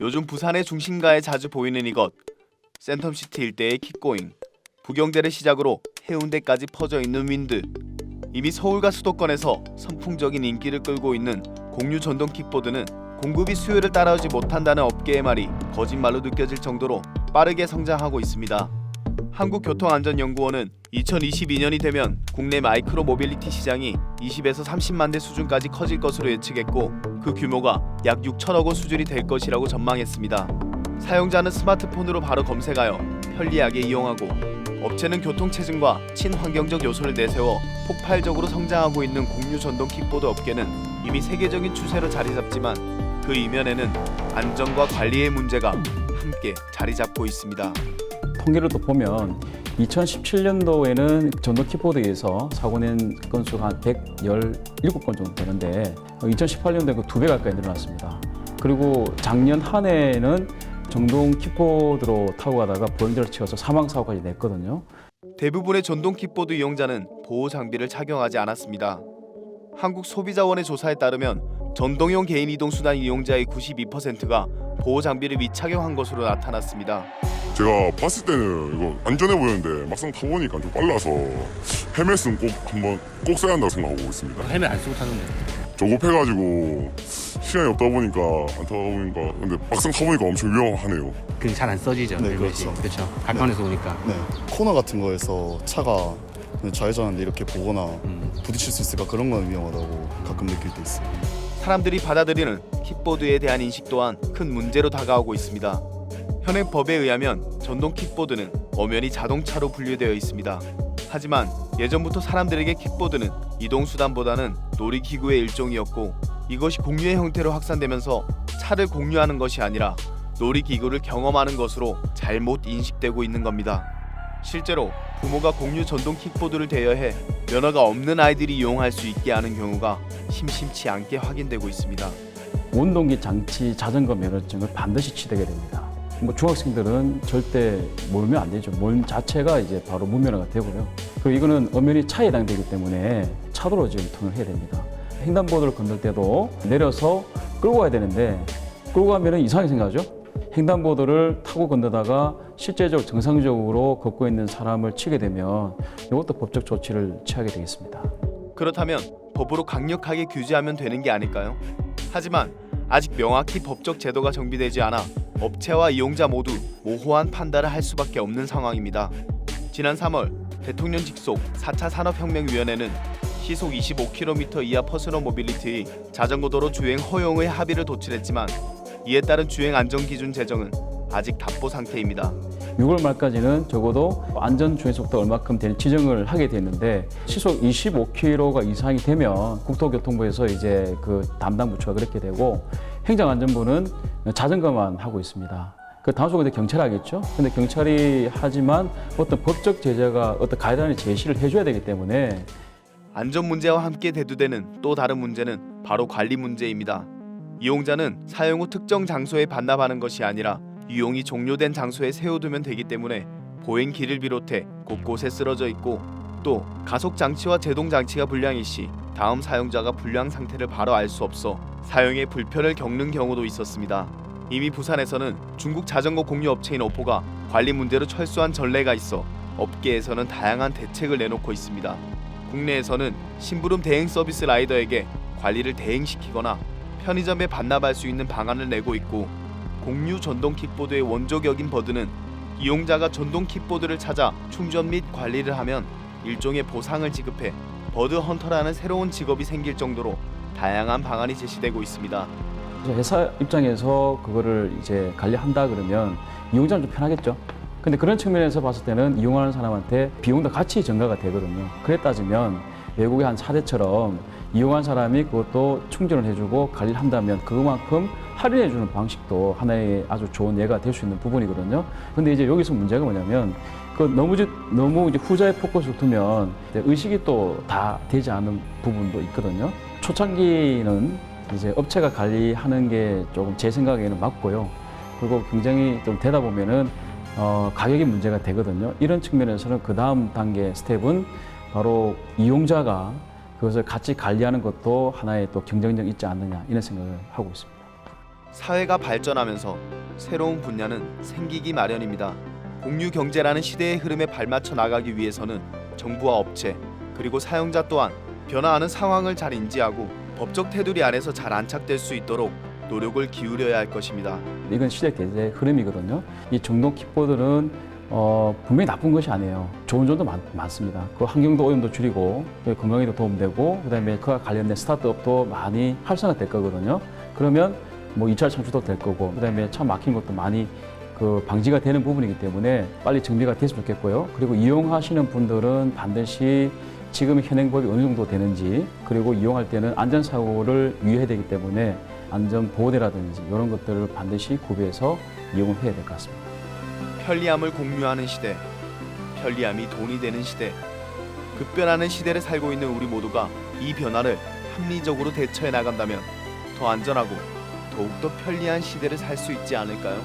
요즘 부산의 중심가에 자주 보이는 이것, 센텀시티 일대의 킥고잉. 부경대를 시작으로 해운대까지 퍼져 있는 윈드. 이미 서울과 수도권에서 선풍적인 인기를 끌고 있는 공유 전동 킥보드는 공급이 수요를 따라오지 못한다는 업계의 말이 거짓말로 느껴질 정도로 빠르게 성장하고 있습니다. 한국교통안전연구원은 2022년이 되면 국내 마이크로 모빌리티 시장이 20에서 30만 대 수준까지 커질 것으로 예측했고, 그 규모가 약 6천억 원 수준이 될 것이라고 전망했습니다. 사용자는 스마트폰으로 바로 검색하여 편리하게 이용하고, 업체는 교통체증과 친환경적 요소를 내세워 폭발적으로 성장하고 있는 공유 전동 킥보드 업계는 이미 세계적인 추세로 자리잡지만, 그 이면에는 안전과 관리의 문제가 함께 자리잡고 있습니다. 통계를 또 보면 2017년도에는 전동 킥보드에서 사고 낸 건수가 한 117건 정도 되는데 2018년도에 그 2배 가까이 늘어났습니다. 그리고 작년 한 해에는 전동 킥보드로 타고 가다가 보행자를 치어서 사망 사고까지 냈거든요. 대부분의 전동 킥보드 이용자는 보호 장비를 착용하지 않았습니다. 한국소비자원의 조사에 따르면 전동용 개인 이동 수단 이용자의 92%가 보호 장비를 미착용한 것으로 나타났습니다. 제가 봤을 때는 이거 안전해 보였는데 막상 타보니까 좀 빨라서 헬멧은 꼭 써야 한다고 생각하고 있습니다. 헬멧 안 쓰고 타는데 조급해가지고 시간이 없다 보니까 안 타다 보니까 근데 막상 타보니까 엄청 위험하네요. 그게 잘 안 써지죠. 네, 헬멧이. 그렇죠. 그렇죠. 가까운에서 오니까. 네, 코너 같은 거에서 차가 좌회전하는데 이렇게 보거나 부딪힐 수 있을까 그런 건 위험하다고 가끔 느낄 때 있어요. 사람들이 받아들이는 킥보드에 대한 인식 또한 큰 문제로 다가오고 있습니다. 현행 법에 의하면 전동 킥보드는 엄연히 자동차로 분류되어 있습니다. 하지만 예전부터 사람들에게 킥보드는 이동수단보다는 놀이기구의 일종이었고, 이것이 공유의 형태로 확산되면서 차를 공유하는 것이 아니라 놀이기구를 경험하는 것으로 잘못 인식되고 있는 겁니다. 실제로 부모가 공유 전동 킥보드를 대여해 면허가 없는 아이들이 이용할 수 있게 하는 경우가 심심치 않게 확인되고 있습니다. 운동기 장치 자전거 면허증을 반드시 취득해야 됩니다. 중학생들은 절대 몰면 안 되죠. 몰 자체가 이제 바로 무면허가 되고요. 그리고 이거는 엄연히 차에 해당되기 때문에 차도로 지금 통행을 해야 됩니다. 횡단보도를 건널 때도 내려서 끌고 가야 되는데 끌고 가면 이상하게 생각하죠. 횡단보도를 타고 건너다가 실제적으로 정상적으로 걷고 있는 사람을 치게 되면 이것도 법적 조치를 취하게 되겠습니다. 그렇다면 법으로 강력하게 규제하면 되는 게 아닐까요? 하지만 아직 명확히 법적 제도가 정비되지 않아 업체와 이용자 모두 모호한 판단을 할 수밖에 없는 상황입니다. 지난 3월 대통령 직속 4차 산업혁명위원회는 시속 25km 이하 퍼스널 모빌리티의 자전거도로 주행 허용의 합의를 도출했지만, 이에 따른 주행 안전기준 제정은 아직 답보 상태입니다. 6월 말까지는 적어도 안전 주행 속도 얼마큼 되는 지정을 하게 됐는데, 시속 25km 이상이 되면 국토교통부에서 이제 그 담당 부처가 그렇게 되고, 행정안전부는 자전거만 하고 있습니다. 그 다음 순간 경찰이 하겠죠. 근데 경찰이 하지만 어떤 법적 제재가 어떤 가이드라인을 제시를 해줘야 되기 때문에. 안전 문제와 함께 대두되는 또 다른 문제는 바로 관리 문제입니다. 이용자는 사용 후 특정 장소에 반납하는 것이 아니라 이용이 종료된 장소에 세워두면 되기 때문에 보행길을 비롯해 곳곳에 쓰러져 있고, 또 가속 장치와 제동 장치가 불량일 시 다음 사용자가 불량 상태를 바로 알 수 없어 사용에 불편을 겪는 경우도 있었습니다. 이미 부산에서는 중국 자전거 공유 업체인 오포가 관리 문제로 철수한 전례가 있어 업계에서는 다양한 대책을 내놓고 있습니다. 국내에서는 심부름 대행 서비스 라이더에게 관리를 대행시키거나 편의점에 반납할 수 있는 방안을 내고 있고, 공유 전동 킥보드의 원조격인 버드는 이용자가 전동 킥보드를 찾아 충전 및 관리를 하면 일종의 보상을 지급해 버드 헌터라는 새로운 직업이 생길 정도로 다양한 방안이 제시되고 있습니다. 회사 입장에서 그거를 이제 관리한다 그러면 이용자는 좀 편하겠죠. 근데 그런 측면에서 봤을 때는 이용하는 사람한테 비용도 같이 증가가 되거든요. 그래 따지면 외국의 한 사례처럼 이용한 사람이 그것도 충전을 해주고 관리를 한다면 그만큼 할인해주는 방식도 하나의 아주 좋은 예가 될 수 있는 부분이거든요. 근데 이제 여기서 문제가 뭐냐면 그 너무 이제 후자에 포커스를 두면 의식이 또 다 되지 않은 부분도 있거든요. 초창기는 이제 업체가 관리하는 게 조금 제 생각에는 맞고요. 그리고 굉장히 좀 되다 보면은 가격이 문제가 되거든요. 이런 측면에서는 그 다음 단계 스텝은 바로 이용자가 그것을 같이 관리하는 것도 하나의 또 경쟁력이 있지 않느냐 이런 생각을 하고 있습니다. 사회가 발전하면서 새로운 분야는 생기기 마련입니다. 공유 경제라는 시대의 흐름에 발맞춰 나가기 위해서는 정부와 업체 그리고 사용자 또한 변화하는 상황을 잘 인지하고 법적 테두리 안에서 잘 안착될 수 있도록 노력을 기울여야 할 것입니다. 이건 시대 대세의 흐름이거든요. 이 정동 킥보드는 분명히 나쁜 것이 아니에요. 좋은 점도 많습니다. 그 환경도 오염도 줄이고 건강에도 도움되고 그다음에 그와 관련된 스타트업도 많이 활성화될 거거든요. 그러면 뭐 2차 창출도 될 거고 그다음에 차 막힌 것도 많이 그 방지가 되는 부분이기 때문에 빨리 정비가 됐으면 좋겠고요. 그리고 이용하시는 분들은 반드시 지금 현행법이 어느 정도 되는지 그리고 이용할 때는 안전사고를 유의해야 되기 때문에 안전보호대라든지 이런 것들을 반드시 구비해서 이용을 해야 될 것 같습니다. 편리함을 공유하는 시대, 편리함이 돈이 되는 시대, 급변하는 시대를 살고 있는 우리 모두가 이 변화를 합리적으로 대처해 나간다면 더 안전하고 더욱더 편리한 시대를 살 수 있지 않을까요?